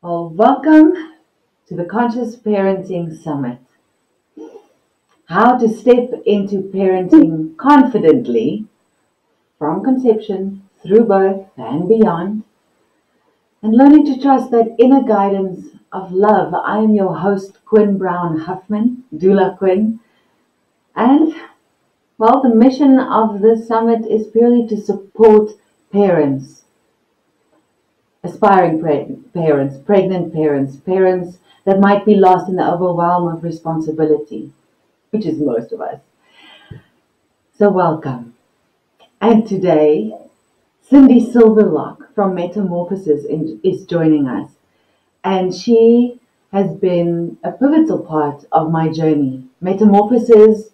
Well, welcome to the Conscious Parenting Summit. How to step into parenting confidently from conception through birth and beyond, and learning to trust that inner guidance of love. I am your host, Quinne Brown Huffman, DOULA Quinne, and well, the mission of this summit is purely to support parents, aspiring parents, pregnant parents, parents that might be lost in the overwhelm of responsibility, which is most of us. So welcome. And today, Cindy Silverlock from Metamorphosis is joining us. And she has been a pivotal part of my journey. Metamorphosis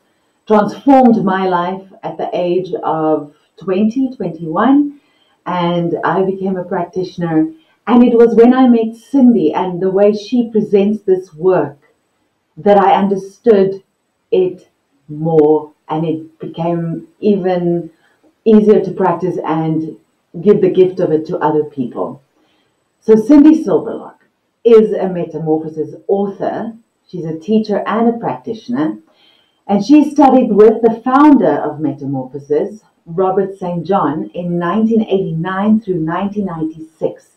transformed my life at the age of 21, and I became a practitioner. And it was when I met Cindy and the way she presents this work that I understood it more, and it became even easier to practice and give the gift of it to other people. So Cindy Silverlock is a Metamorphosis author. She's a teacher and a practitioner. And she studied with the founder of Metamorphosis, Robert St. John, in 1989 through 1996.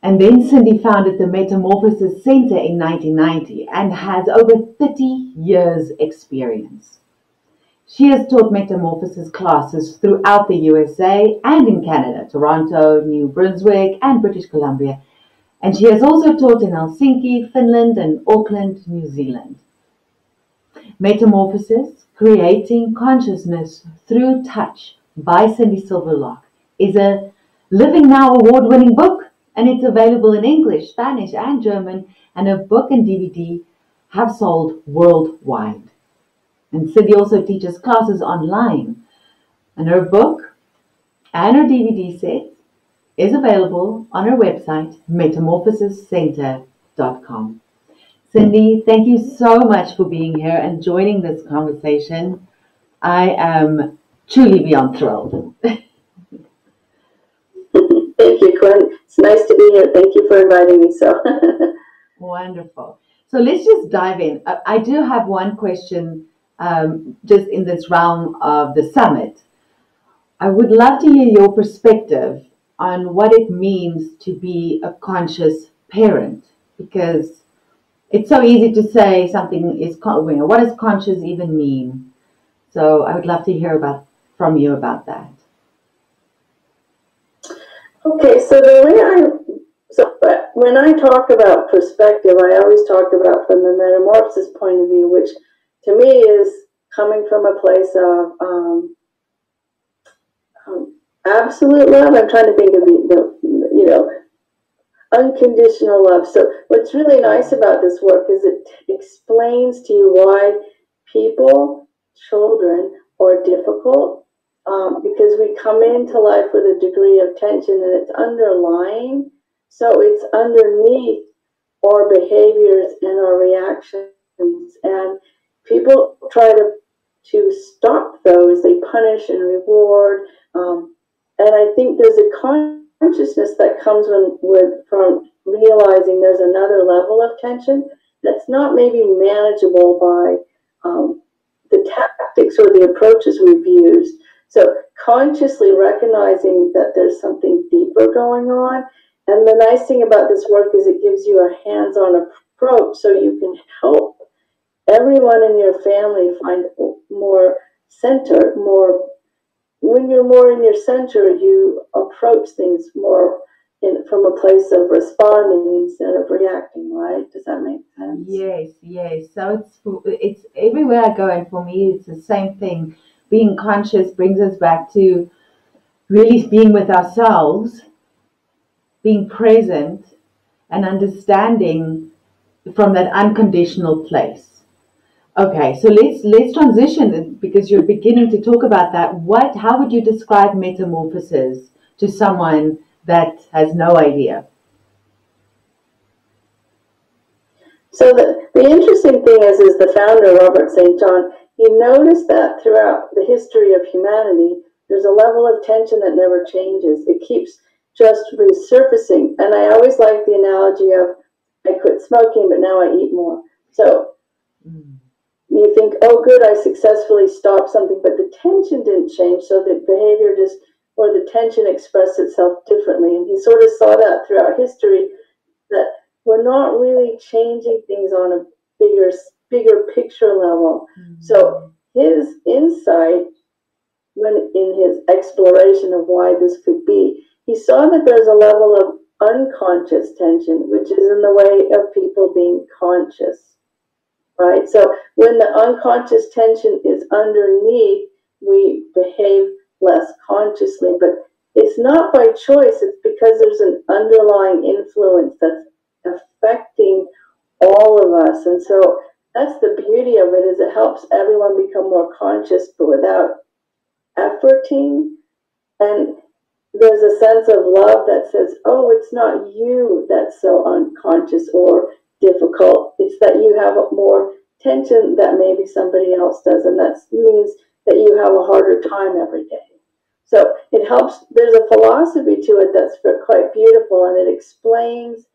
And then Cindy founded the Metamorphosis Center in 1990 and has over 30 years experience. She has taught Metamorphosis classes throughout the USA and in Canada, Toronto, New Brunswick, and British Columbia. And she has also taught in Helsinki, Finland, and Auckland, New Zealand. Metamorphosis, Creating Consciousness Through Touch by Cindy Silverlock is a Living Now award-winning book, and it's available in English, Spanish, and German, and her book and DVD have sold worldwide. And Cindy also teaches classes online, and her book and her DVD set is available on her website, metamorphosiscenter.com. Cindy, thank you so much for being here and joining this conversation. I am truly beyond thrilled. Thank you, Quinne. It's nice to be here. Thank you for inviting me. Wonderful. So let's just dive in. I do have one question just in this realm of the summit. I would love to hear your perspective on what it means to be a conscious parent, because it's so easy to say something is, what does conscious even mean? So I would love to hear from you about that. Okay, so when I talk about perspective, I always talk about from the metamorphosis point of view, which to me is coming from a place of absolute love. I'm trying to think of the unconditional love. So what's really nice about this work is it explains to you why children are difficult, because we come into life with a degree of tension and it's underlying. So it's underneath our behaviors and our reactions. And people try to stop those. They punish and reward. And I think there's a consciousness that comes from realizing there's another level of tension that's not maybe manageable by the tactics or the approaches we've used. So consciously recognizing that there's something deeper going on. And the nice thing about this work is it gives you a hands-on approach so you can help everyone in your family find more center, when you're more in your center, you approach things more from a place of responding instead of reacting, right? Does that make sense? Yes. So it's everywhere I go, and for me, it's the same thing. Being conscious brings us back to really being with ourselves, being present, and understanding from that unconditional place. Okay, so let's transition, because you're beginning to talk about that. How would you describe Metamorphosis to someone that has no idea? So the interesting thing is the founder, Robert St. John, he noticed that throughout the history of humanity, there's a level of tension that never changes. It keeps just resurfacing. And I always like the analogy of, I quit smoking, but now I eat more. So you think, oh, good, I successfully stopped something, but the tension didn't change, so the behavior just, or the tension expressed itself differently. And he sort of saw that throughout history, that we're not really changing things on a bigger picture level. So his insight, when in his exploration of why this could be, he saw that there's a level of unconscious tension, which is in the way of people being conscious, right? So when the unconscious tension is underneath, we behave less consciously, but it's not by choice. It's because there's an underlying influence that's affecting all of us. And so that's the beauty of it, is it helps everyone become more conscious, but without efforting. And there's a sense of love that says, oh, it's not you that's so unconscious or difficult. It's that you have more tension that maybe somebody else does. And that means that you have a harder time every day. So it helps. There's a philosophy to it that's quite beautiful, and it explains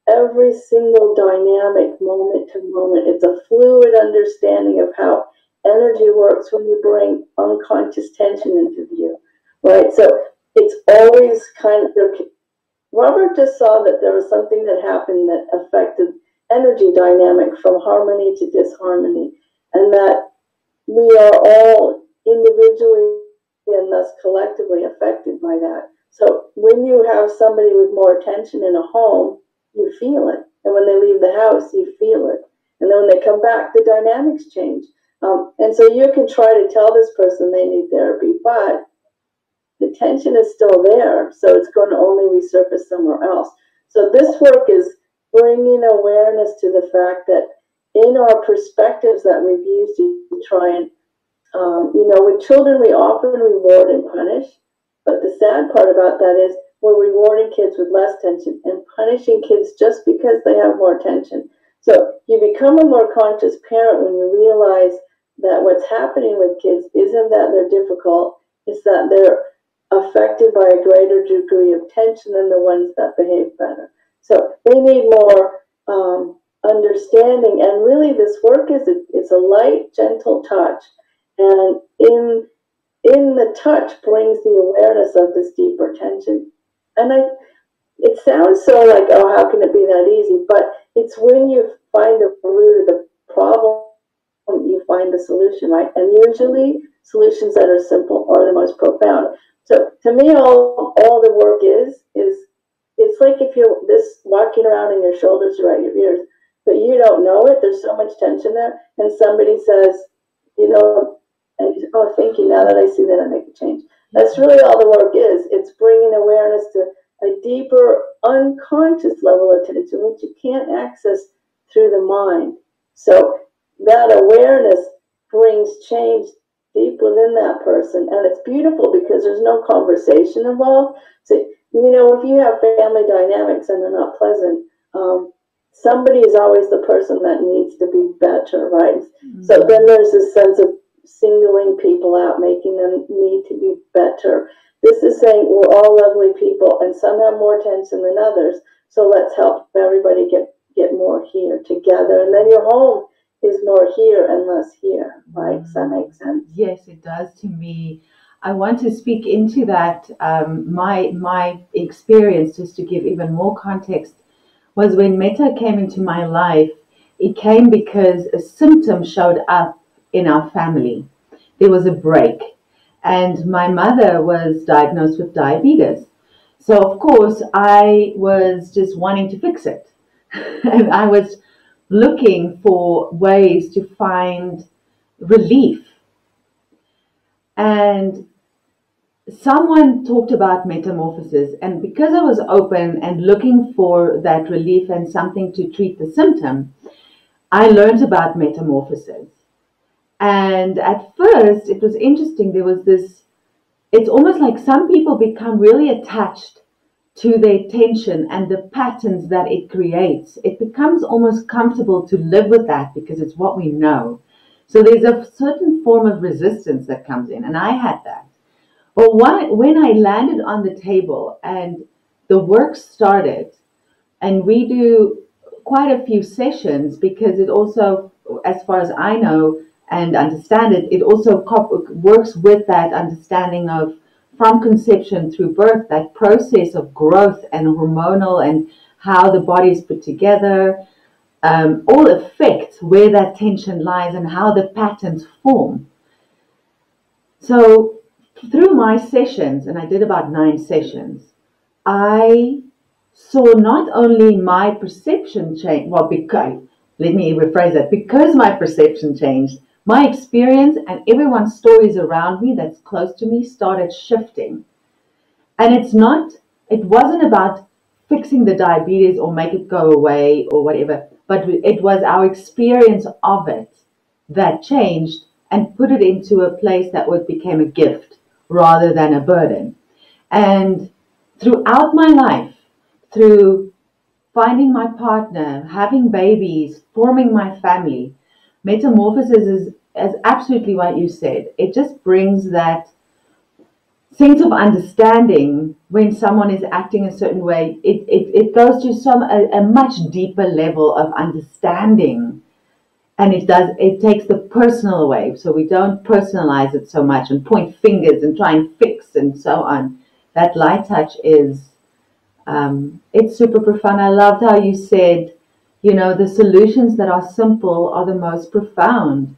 every single dynamic moment to moment. It's a fluid understanding of how energy works when you bring unconscious tension into view, right? So it's always kind of, Robert just saw that there was something that happened that affected energy dynamic from harmony to disharmony, and that we are all individually and thus collectively affected by that. So when you have somebody with more tension in a home, you feel it. And when they leave the house, you feel it. And then when they come back, the dynamics change. And so you can try to tell this person they need therapy, but the tension is still there. So it's going to only resurface somewhere else. So this work is bringing awareness to the fact that in our perspectives that we've used to try and, with children, we often reward and punish. But the sad part about that is we're rewarding kids with less tension and punishing kids just because they have more tension. So you become a more conscious parent when you realize that what's happening with kids isn't that they're difficult, it's that they're affected by a greater degree of tension than the ones that behave better. So they need more understanding. And really this work it's a light, gentle touch. And in the touch brings the awareness of this deeper tension. And it sounds so like, oh, how can it be that easy? But it's when you find the root of the problem, you find the solution, right? And usually solutions that are simple are the most profound. So to me, all the work is it's like if you're this walking around and your shoulders are at your ears, but you don't know it. There's so much tension there. And somebody says, and you say, oh, thank you. Now that I see that, I make a change. That's really all the work is. It's bringing awareness to a deeper, unconscious level of tension, which you can't access through the mind. So that awareness brings change deep within that person. And it's beautiful because there's no conversation involved. So, if you have family dynamics and they're not pleasant, somebody is always the person that needs to be better, right? Mm-hmm. So then there's this sense of singling people out, making them need to be better. This is saying we're all lovely people and some have more tension than others. So let's help everybody get more here together. And then your home is more here and less here, right? Does that make sense? Yes, it does to me. I want to speak into that. My experience, just to give even more context, was when Metta came into my life. It came because a symptom showed up in our family. There was a break, and my mother was diagnosed with diabetes. So of course I was just wanting to fix it. And I was looking for ways to find relief. And someone talked about metamorphosis, and because I was open and looking for that relief and something to treat the symptom, I learned about metamorphosis. And at first, it was interesting. There was this, it's almost like some people become really attached to their tension and the patterns that it creates. It becomes almost comfortable to live with that because it's what we know. So there's a certain form of resistance that comes in, and I had that. But when I landed on the table and the work started, and we do quite a few sessions because it also, as far as I know and understand it, it also works with that understanding of from conception through birth, that process of growth and hormonal and how the body is put together, all affects where that tension lies and how the patterns form. So through my sessions, and I did about 9 sessions, I saw not only my perception change, well, because, let me rephrase that, because my perception changed, my experience and everyone's stories around me that's close to me started shifting. And it wasn't about fixing the diabetes or make it go away or whatever, but it was our experience of it that changed and put it into a place that became a gift rather than a burden. And throughout my life, through finding my partner, having babies, forming my family, metamorphosis is absolutely what you said. It just brings that sense of understanding when someone is acting a certain way. It goes to a much deeper level of understanding, and it takes the personal away, so we don't personalize it so much and point fingers and try and fix and so on. That light touch is it's super profound. I loved how you said, the solutions that are simple are the most profound,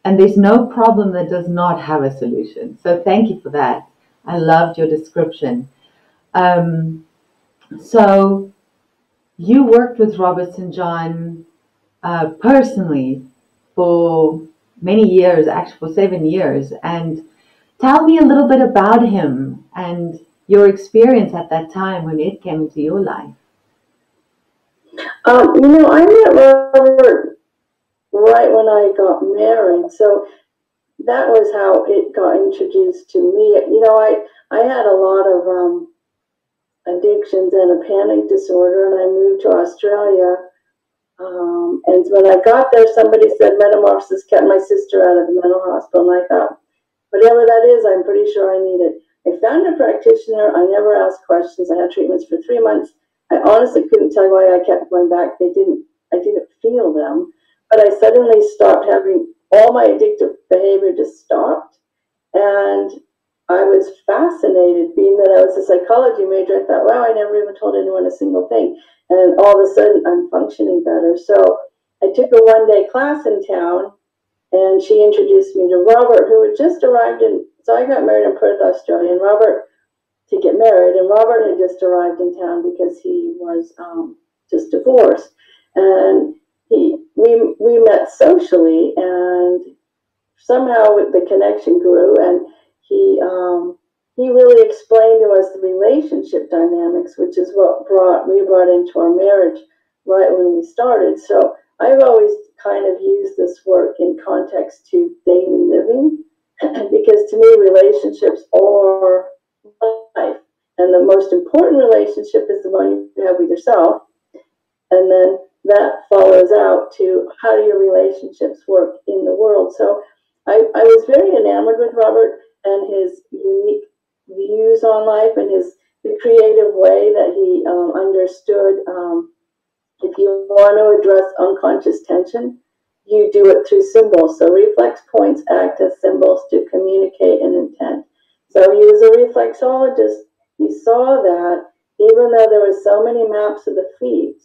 and there's no problem that does not have a solution. So thank you for that. I loved your description. So you worked with Robert St. John personally for many years, actually for 7 years. And tell me a little bit about him and your experience at that time when it came into your life. I met Robert right when I got married, so that was how it got introduced to me. I had a lot of addictions and a panic disorder, and I moved to Australia. And when I got there, somebody said metamorphosis kept my sister out of the mental hospital, and I thought, whatever that is, I'm pretty sure I need it. I found a practitioner. I never asked questions. I had treatments for 3 months. I honestly couldn't tell why I kept going back. I didn't feel them, but I suddenly stopped having all my addictive behavior just stopped. And I was fascinated, being that I was a psychology major. I thought, wow, I never even told anyone a single thing. And all of a sudden, I'm functioning better. So I took a one-day class in town, and she introduced me to Robert, who had just arrived so I got married in Perth, Australia, and Robert had just arrived in town because he was just divorced. And we met socially, and somehow the connection grew, and he really explained to us the relationship dynamics, which is what we brought into our marriage right when we started. So I've always kind of used this work in context to daily living, because to me, relationships are life. And the most important relationship is the one you have with yourself. And then that follows out to how do your relationships work in the world. So I was very enamored with Robert and his unique views on life and the creative way that he understood. If you want to address unconscious tension, you do it through symbols. So reflex points act as symbols to communicate an intent. So he was a reflexologist. He saw that even though there were so many maps of the feet,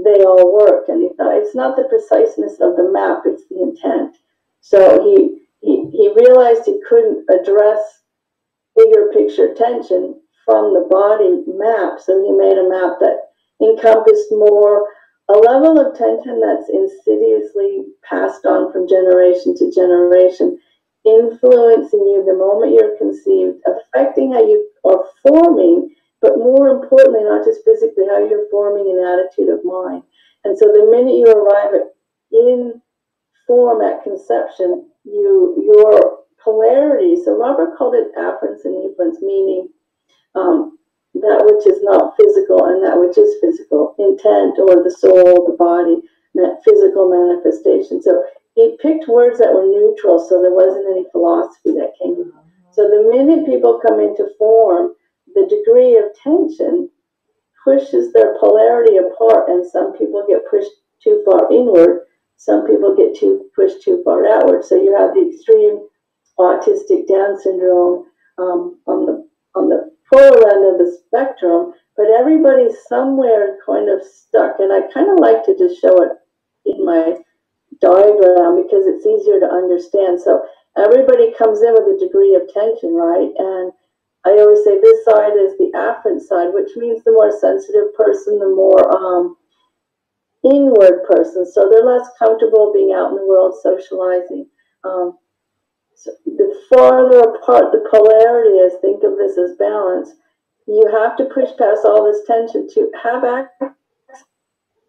they all worked. And he thought, it's not the preciseness of the map, it's the intent. So he realized he couldn't address bigger picture tension from the body map. So he made a map that encompassed more a level of tension that's insidiously passed on from generation to generation, influencing you the moment you're conceived, affecting how you are forming, but more importantly, not just physically, how you're forming an attitude of mind. And so the minute you arrive in form at conception, your polarity, so Robert called it afference and efference, meaning that which is not physical and that which is physical, intent or the soul, the body, physical manifestation. So he picked words that were neutral, so there wasn't any philosophy that came. So the minute people come into form, the degree of tension pushes their polarity apart, and some people get pushed too far inward, some people get pushed too far outward. So you have the extreme autistic Down syndrome on the polar end of the spectrum, but everybody's somewhere kind of stuck. And I kind of like to just show it in my diagram because it's easier to understand. So everybody comes in with a degree of tension, right? And I always say this side is the afferent side, which means the more sensitive person, the more inward person. So they're less comfortable being out in the world socializing. So the farther apart the polarity is, think of this as balance. You have to push past all this tension to have access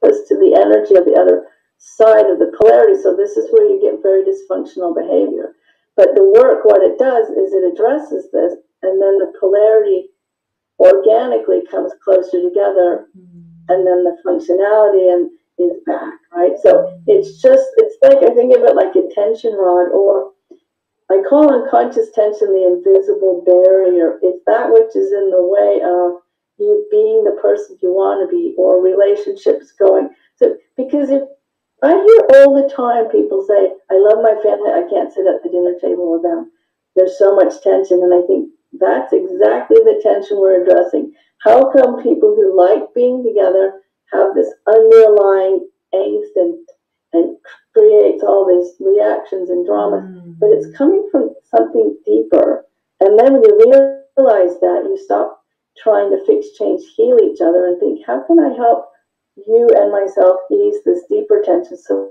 to the energy of the other side of the polarity. So this is where you get very dysfunctional behavior. But the work, what it does is it addresses this, and then the polarity organically comes closer together, and then the functionality is back, right? So it's like, I think of it like a tension rod, or I call unconscious tension the invisible barrier. It's that which is in the way of you being the person you want to be, or relationships going. So, because if I hear all the time people say, I love my family, I can't sit at the dinner table with them. There's so much tension, and I think that's exactly the tension we're addressing. How come people who like being together have this underlying angst and creates all these reactions and dramas, but it's coming from something deeper. And then when you realize that, you stop trying to fix, change, heal each other, and think, how can I help you and myself ease this deeper tension, so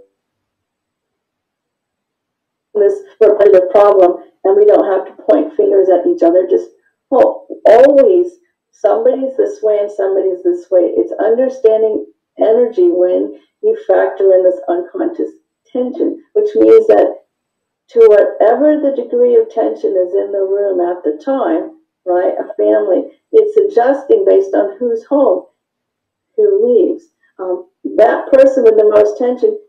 this repetitive problem, and we don't have to point fingers at each other. Just, well, always somebody's this way and somebody's this way. It's understanding energy when you factor in this unconscious tension, which means that to whatever the degree of tension is in the room at the time, right, a family, it's adjusting based on who's home, who leaves. That person with the most tension,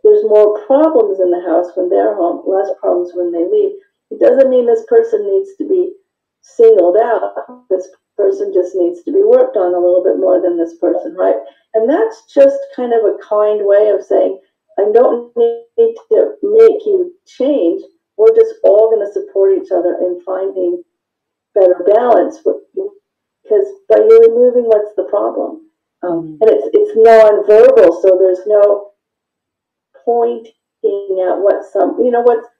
there's more problems in the house when they're home, less problems when they leave. It doesn't mean this person needs to be singled out. This person just needs to be worked on a little bit more than this person, right? And that's just kind of a kind way of saying, I don't need to make you change. We're just all going to support each other in finding better balance with you, because by you removing what's the problem. And it's non-verbal, so there's no pointing at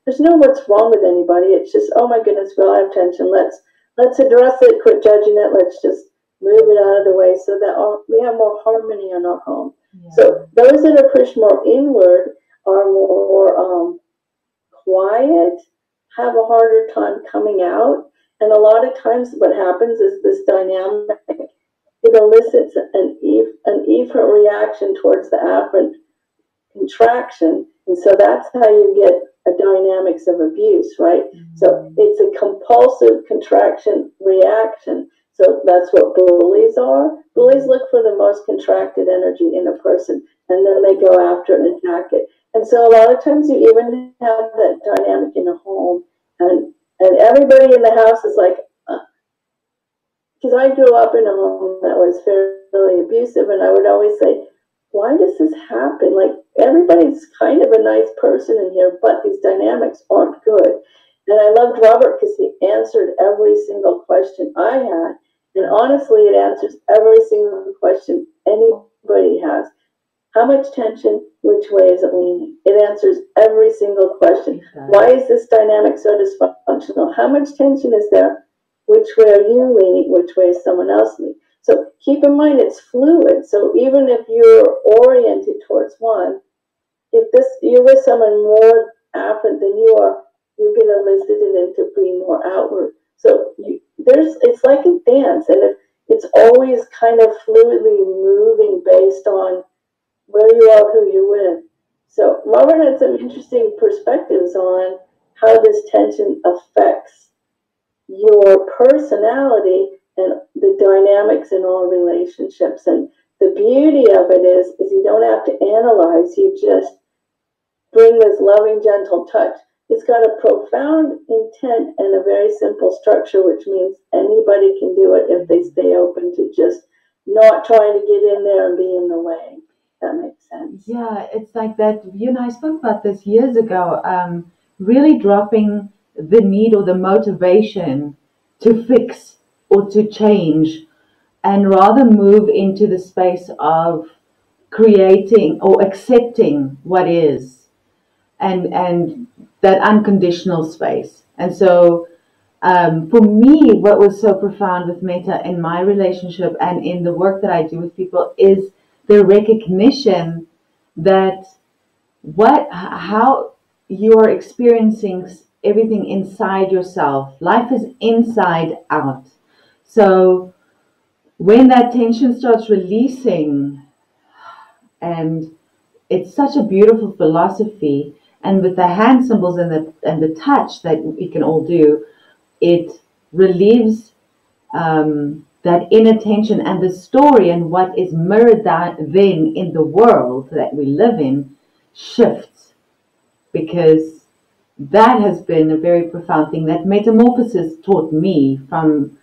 there's no what's wrong with anybody. It's just, oh my goodness, we all have tension. Let's address it, quit judging it, let's just move it out of the way so that we have more harmony in our home. Yeah. So those that are pushed more inward are more quiet, have a harder time coming out. And a lot of times what happens is this dynamic, it elicits an efferent reaction towards the afferent contraction. And so that's how you get a dynamics of abuse, right? So it's a compulsive contraction reaction. So that's what bullies are. Bullies look for the most contracted energy in a person, and then they go after and attack it. And so a lot of times you even have that dynamic in a home, and everybody in the house is like, because I grew up in a home that was fairly abusive, and I would always say, why does this happen? Like, everybody's kind of a nice person in here, but these dynamics aren't good. And I loved Robert because he answered every single question I had. And honestly, it answers every single question anybody has. How much tension? Which way is it leaning? It answers every single question. Why is this dynamic so dysfunctional? How much tension is there? Which way are you leaning? Which way is someone else leaning? So keep in mind, it's fluid. So even if you're oriented towards one, if you're with someone more afferent than you are, you get elicited into being more outward. So it's like a dance, and it's always kind of fluidly moving based on where you are, who you're with. So Robert had some interesting perspectives on how this tension affects your personality and the dynamics in all relationships. And the beauty of it is you don't have to analyze. You just bring this loving, gentle touch. it's got a profound intent and a very simple structure, which means anybody can do it if they stay open to just not trying to get in there and be in the way. That makes sense. Yeah, it's like that. You and I spoke about this years ago. Really dropping the need or the motivation to fix or to change, and rather move into the space of creating or accepting what is, and that unconditional space. And so, for me, what was so profound with metta in my relationship and in the work that I do with people is the recognition that how you are experiencing everything inside yourself. Life is inside out. So when that tension starts releasing, and it's such a beautiful philosophy, and with the hand symbols and the touch that we can all do, it relieves that inner tension, and the story and what is mirrored then in the world that we live in shifts, because that has been a very profound thing that metamorphosis taught me. From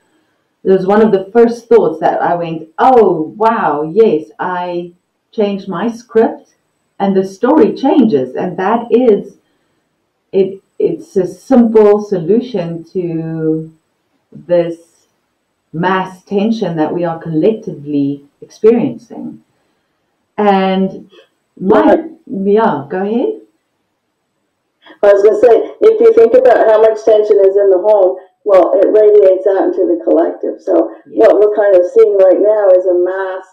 it was one of the first thoughts that I went, oh wow, yes, I changed my script and the story changes, and that is it. It's a simple solution to this mass tension that we are collectively experiencing. And yeah, go ahead. I was going to say, if you think about how much tension is in the home, well, it radiates out into the collective. So what we're kind of seeing right now is a mass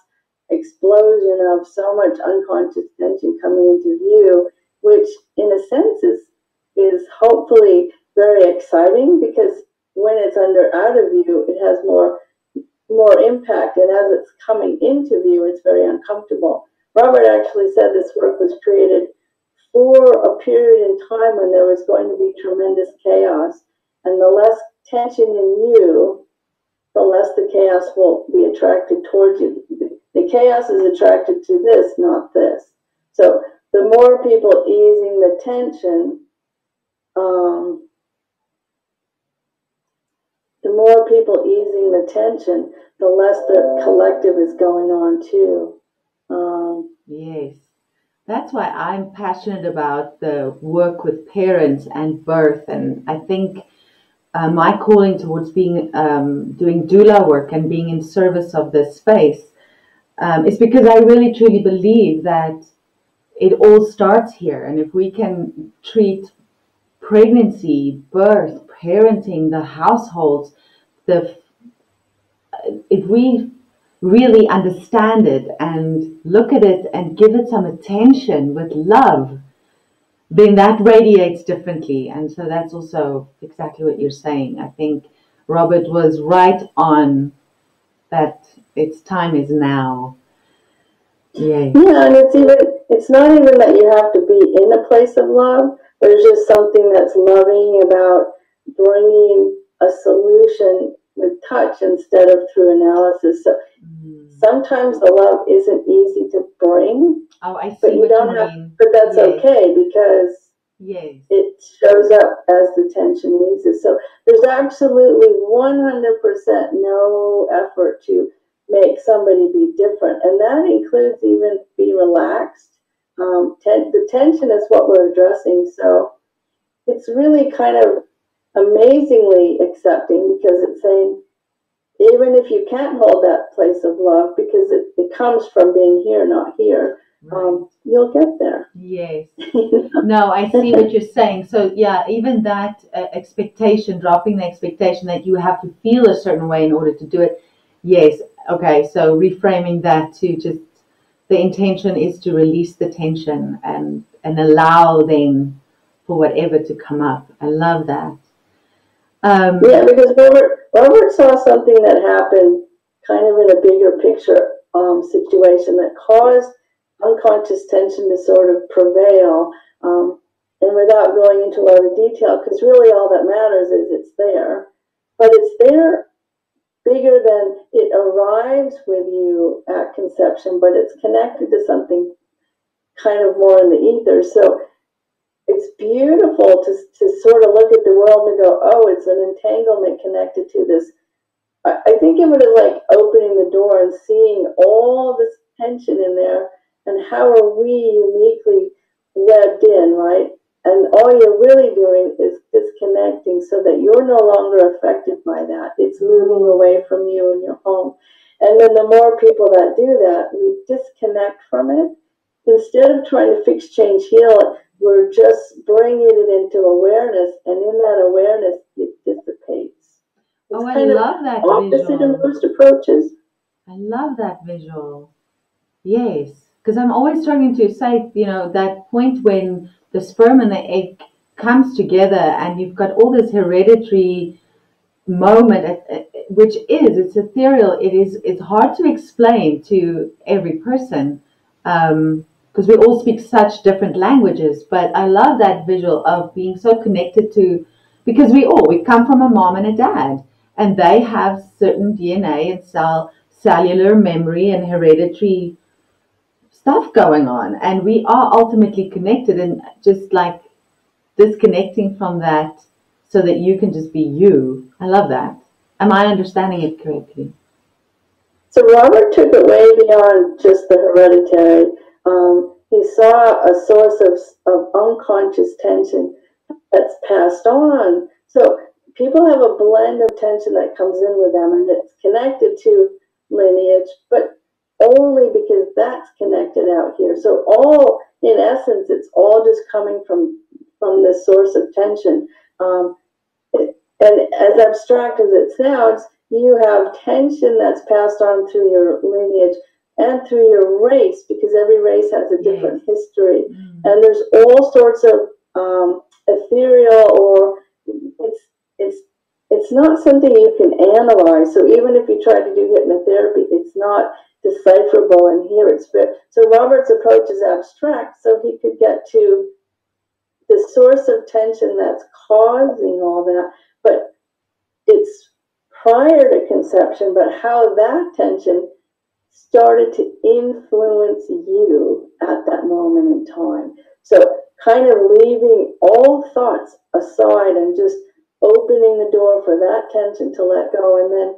explosion of so much unconscious tension coming into view, which in a sense is hopefully very exciting, because when it's out of view, it has more impact, and as it's coming into view, it's very uncomfortable. Robert actually said this work was created for a period in time when there was going to be tremendous chaos, and the less tension in you, the less the chaos will be attracted towards you. The chaos is attracted to this, not this. So the more people easing the tension, the less the collective is going on too. Yes. That's why I'm passionate about the work with parents and birth. And I think my calling towards being doing doula work and being in service of this space is because I really truly believe that it all starts here. And if we can treat pregnancy, birth, parenting, the households, if we really understand it and look at it and give it some attention with love, then that radiates differently. And so that's also exactly what you're saying. I think Robert was right on that. Its time is now. Yay. Yeah, and it's not even that you have to be in a place of love. There's just something that's loving about bringing a solution with touch instead of through analysis. So sometimes the love isn't easy to bring. Oh, I see. But you don't have, but that's okay, because it shows up as the tension eases. So there's absolutely 100% no effort to make somebody be different, and that includes even be relaxed. The tension is what we're addressing, so it's really kind of amazingly accepting, because it's saying, even if you can't hold that place of love, because it comes from being here, not here, you'll get there. Yes. No, I see what you're saying. So yeah, even that expectation, dropping the expectation that you have to feel a certain way in order to do it. Yes. Okay. So reframing that to just the intention is to release the tension and allow then for whatever to come up. I love that. Yeah, because Robert saw something that happened kind of in a bigger picture situation that caused unconscious tension to sort of prevail. And without going into a lot of detail, because really all that matters is it's there. But it's there bigger than it arrives with you at conception, but it's connected to something kind of more in the ether. So it's beautiful to sort of look at the world and go, oh, it's an entanglement connected to this. I think of it as like opening the door and seeing all this tension in there, and how are we uniquely webbed in, right? And all you're really doing is disconnecting so that you're no longer affected by that. It's moving away from you and your home. And then the more people that do that, we disconnect from it. Instead of trying to fix, change, heal, we're just bringing it into awareness, and in that awareness, it dissipates. It's I kind love that opposite visual. in most approaches. I love that visual. Yes, because I'm always trying to say, that point when the sperm and the egg comes together, and you've got all this hereditary moment, which it's ethereal. It's hard to explain to every person, because we all speak such different languages. But I love that visual of being so connected to, because we come from a mom and a dad, and they have certain DNA and cellular memory and hereditary stuff going on, and we are ultimately connected, and just like disconnecting from that so that you can just be you. I love that. Am I understanding it correctly? So Robert took it way beyond just the hereditary. He saw a source of unconscious tension that's passed on. So people have a blend of tension that comes in with them, and it's connected to lineage, but only because that's connected out here. So all, in essence, it's all just coming from this source of tension. And as abstract as it sounds, you have tension that's passed on through your lineage and through your race, because every race has a different history. And there's all sorts of ethereal, or it's not something you can analyze. So even if you try to do hypnotherapy, it's not decipherable in here. So Robert's approach is abstract, so he could get to the source of tension that's causing all that, but it's prior to conception, but how that tension started to influence you at that moment in time. So kind of leaving all thoughts aside and just opening the door for that tension to let go, and then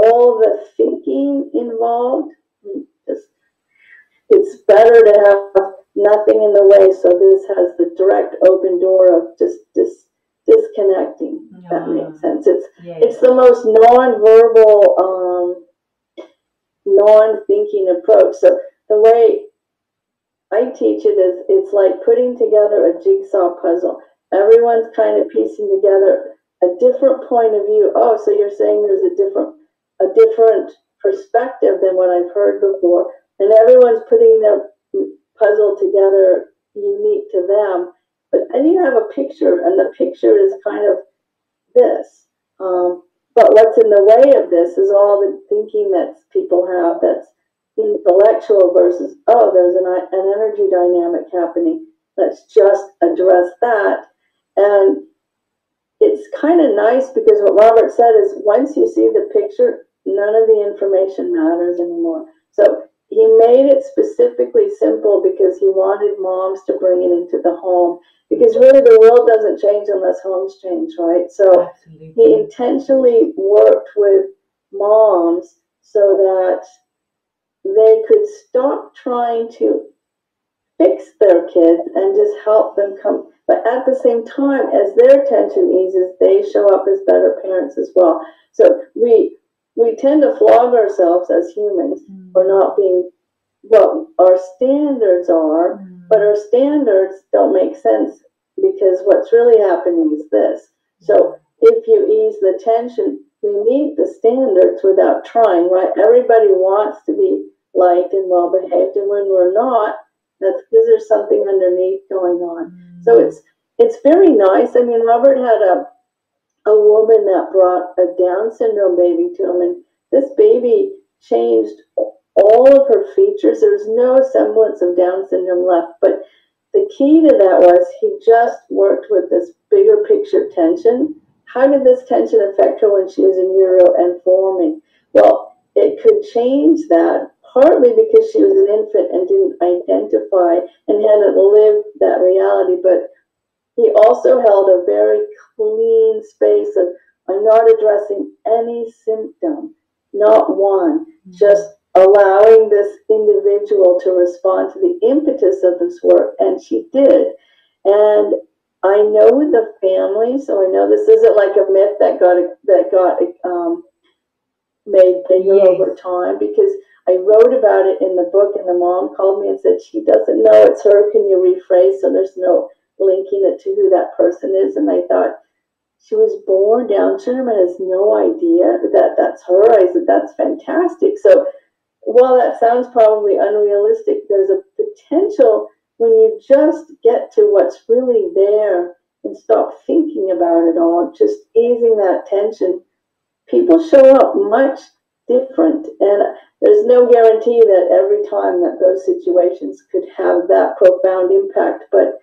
all the thinking involved, it's better to have nothing in the way, so this has the direct open door of just disconnecting. That makes sense. It's the most non-verbal, non-thinking approach. So the way I teach it is, it's like putting together a jigsaw puzzle. Everyone's kind of piecing together a different point of view. Oh, so you're saying there's a different perspective than what I've heard before, and everyone's putting their puzzle together unique to them. But then you have a picture, and the picture is kind of this. But what's in the way of this is all the thinking that people have that's intellectual versus, oh, there's an energy dynamic happening. Let's just address that. And it's kind of nice, because what Robert said is, once you see the picture, none of the information matters anymore. So he made it specifically simple because he wanted moms to bring it into the home, because really the world doesn't change unless homes change, right? So he intentionally worked with moms so that they could stop trying to fix their kids and just help them come. But at the same time, as their tension eases, they show up as better parents as well. So we tend to flog ourselves as humans for not being what our standards are, but our standards don't make sense, because what's really happening is this. So if you ease the tension, we meet the standards without trying, right? Everybody wants to be liked and well behaved, and when we're not, that's because there's something underneath going on. So it's very nice. I mean, Robert had a woman that brought a Down syndrome baby to him, and this baby changed all of her features. There's no semblance of Down syndrome left, but the key to that was he just worked with this bigger picture tension. How did this tension affect her when she was in utero and forming? Well, it could change that, partly because she was an infant and didn't identify and hadn't lived that reality, but he also held a very clean space of, I'm not addressing any symptom, not one, just allowing this individual to respond to the impetus of this work, and she did. And I know the family, so I know this isn't like a myth that got made bigger over time, because I wrote about it in the book, and the mom called me and said she doesn't know it's her. Can you rephrase so there's no linking it to who that person is? And I thought, she was born Down syndrome and has no idea that that's her. I said, that's fantastic. So while that sounds probably unrealistic, there's a potential when you just get to what's really there and stop thinking about it all, just easing that tension. People show up much different, and there's no guarantee that every time that those situations could have that profound impact, but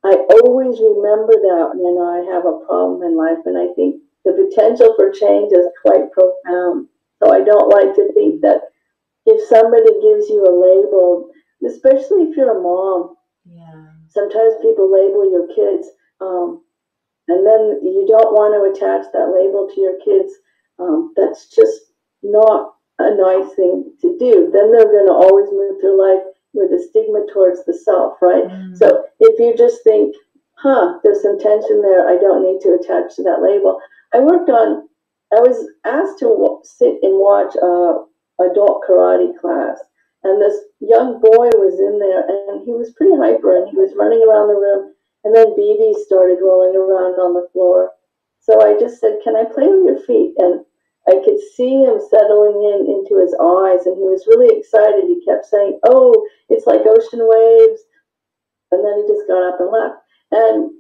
I always remember that when I have a problem in life, and I think the potential for change is quite profound. So I don't like to think that if somebody gives you a label, especially if you're a mom, sometimes people label your kids, and then you don't want to attach that label to your kids. That's just not a nice thing to do. Then they're going to always move through life with a stigma towards the self, right? So if you just think, there's some tension there, I don't need to attach to that label. I was asked to sit and watch adult karate class, and this young boy was in there, and he was pretty hyper, and he was running around the room, and then BB started rolling around on the floor. So I just said, can I play with your feet? And I could see him settling into his eyes, and he was really excited. He kept saying, oh, it's like ocean waves. And then he just got up and left. And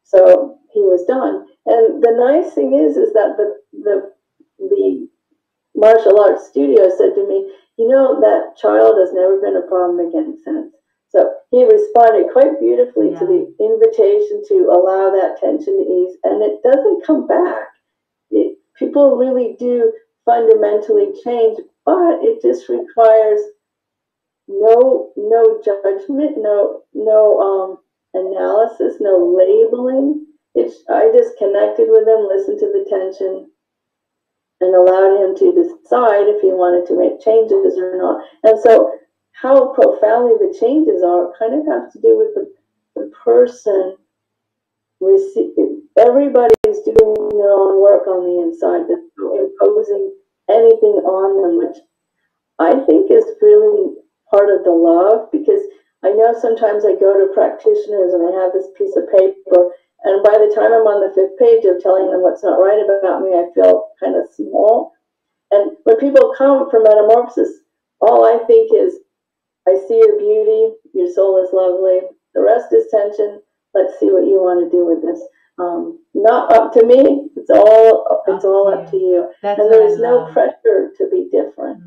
so he was done. And the nice thing is that the martial arts studio said to me, you know, that child has never been a problem again since. So he responded quite beautifully to the invitation to allow that tension to ease. And it doesn't come back. People really do fundamentally change, but it just requires no judgment, no analysis, no labeling. I just connected with him, listened to the tension, and allowed him to decide if he wanted to make changes or not. And so how profoundly the changes are kind of have to do with the person receiving. Everybody's doing their own work on the inside. They're imposing anything on them, which I think is really part of the love, because I know sometimes I go to practitioners and I have this piece of paper, and by the time I'm on the 5th page of telling them what's not right about me, I feel kind of small. And when people come for metamorphosis, all I think is, I see your beauty, your soul is lovely, the rest is tension, let's see what you want to do with this. Not up to me, it's all up to you. And there's no pressure to be different.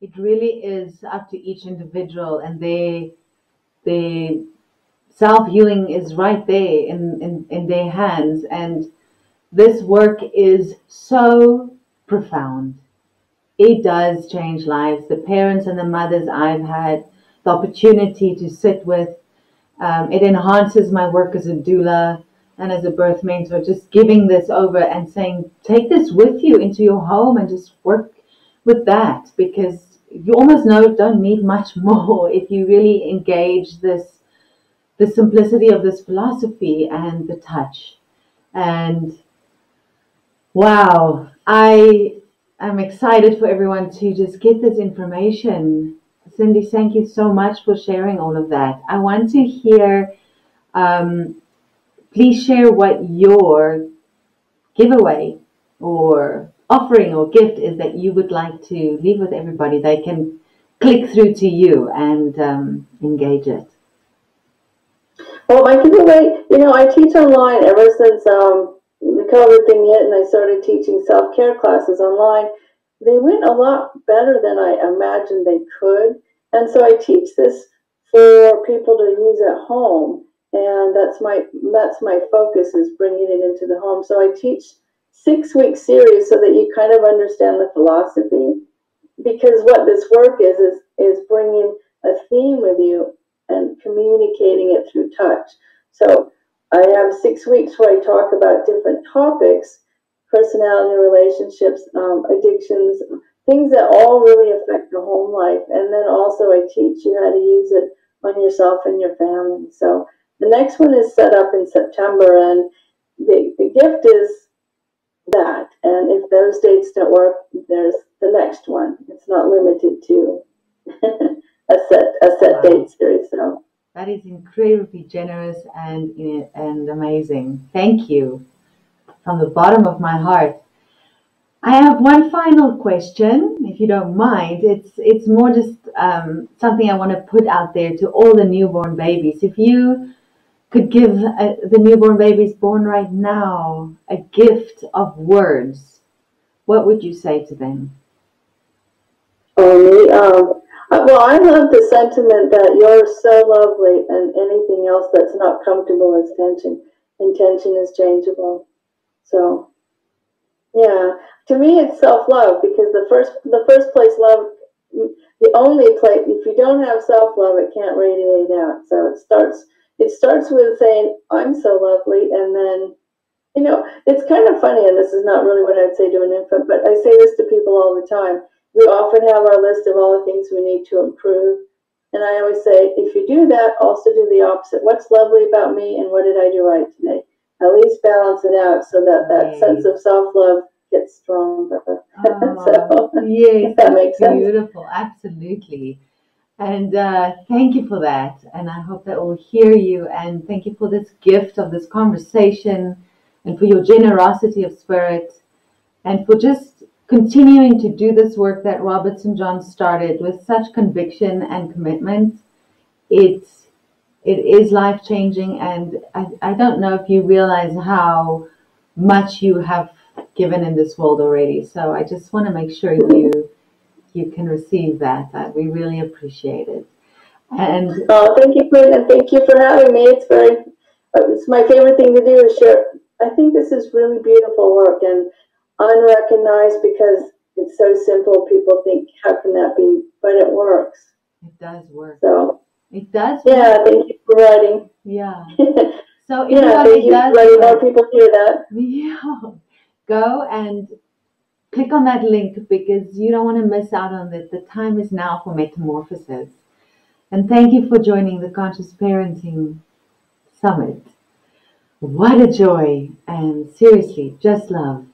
It really is up to each individual, and the self-healing is right there in their hands. And this work is so profound. It does change lives. The parents and the mothers I've had the opportunity to sit with, it enhances my work as a doula and as a birth mentor, just giving this over and saying, take this with you into your home and just work with that, because you almost don't need much more if you really engage the simplicity of this philosophy and the touch. And wow, I'm excited for everyone to just get this information. Cindy, thank you so much for sharing all of that. I want to hear, please share what your giveaway or offering or gift is that you would like to leave with everybody. They can click through to you and engage it. Well, my giveaway, I teach online ever since the COVID thing hit, and I started teaching self-care classes online. They went a lot better than I imagined they could. And so I teach this for people to use at home. And that's my focus, is bringing it into the home. So I teach 6-week series so that you kind of understand the philosophy. Because what this work is bringing a theme with you and communicating it through touch. So I have 6 weeks where I talk about different topics, personality, relationships, addictions, things that all really affect the home life. And then also I teach you how to use it on yourself and your family. So the next one is set up in September, and the gift is that. And if those dates don't work, there's the next one. It's not limited to a set date series. So that is incredibly generous and amazing. Thank you from the bottom of my heart. I have one final question, if you don't mind. It's more just something I want to put out there to all the newborn babies. If you could give the newborn babies born right now a gift of words, what would you say to them? only, well, I love the sentiment that you're so lovely, and anything else that's not comfortable is tension. Intention is changeable. So yeah, to me, it's self-love, because the first place love, the only place, if you don't have self-love, it can't radiate out. So it starts with saying, I'm so lovely. And then, it's kind of funny, and this is not really what I'd say to an infant, but I say this to people all the time. We often have our list of all the things we need to improve. And I always say, if you do that, also do the opposite. What's lovely about me, and what did I do right today? At least balance it out so that sense of self-love gets stronger. So, Yes, if that makes sense. beautiful. Absolutely. And thank you for that. And I hope that we'll hear you. And thank you for this gift of this conversation, and for your generosity of spirit, and for just continuing to do this work that Robert St. John started with such conviction and commitment. It is life-changing, and I don't know if you realize how much you have given in this world already. So I just want to make sure you can receive that. We really appreciate it. And Thank you, Quinne, and thank you for having me. It's my favorite thing to do is share. I think this is really beautiful work and unrecognized, because it's so simple. People think, how can that be? But it works. it does work. So It does yeah, work. thank you for writing. Yeah. So Yeah, everybody thank you for does letting more work. people hear that. Yeah. Go and click on that link, because you don't want to miss out on it. The time is now for metamorphosis. And thank you for joining the Conscious Parenting Summit. What a joy, and seriously, just love.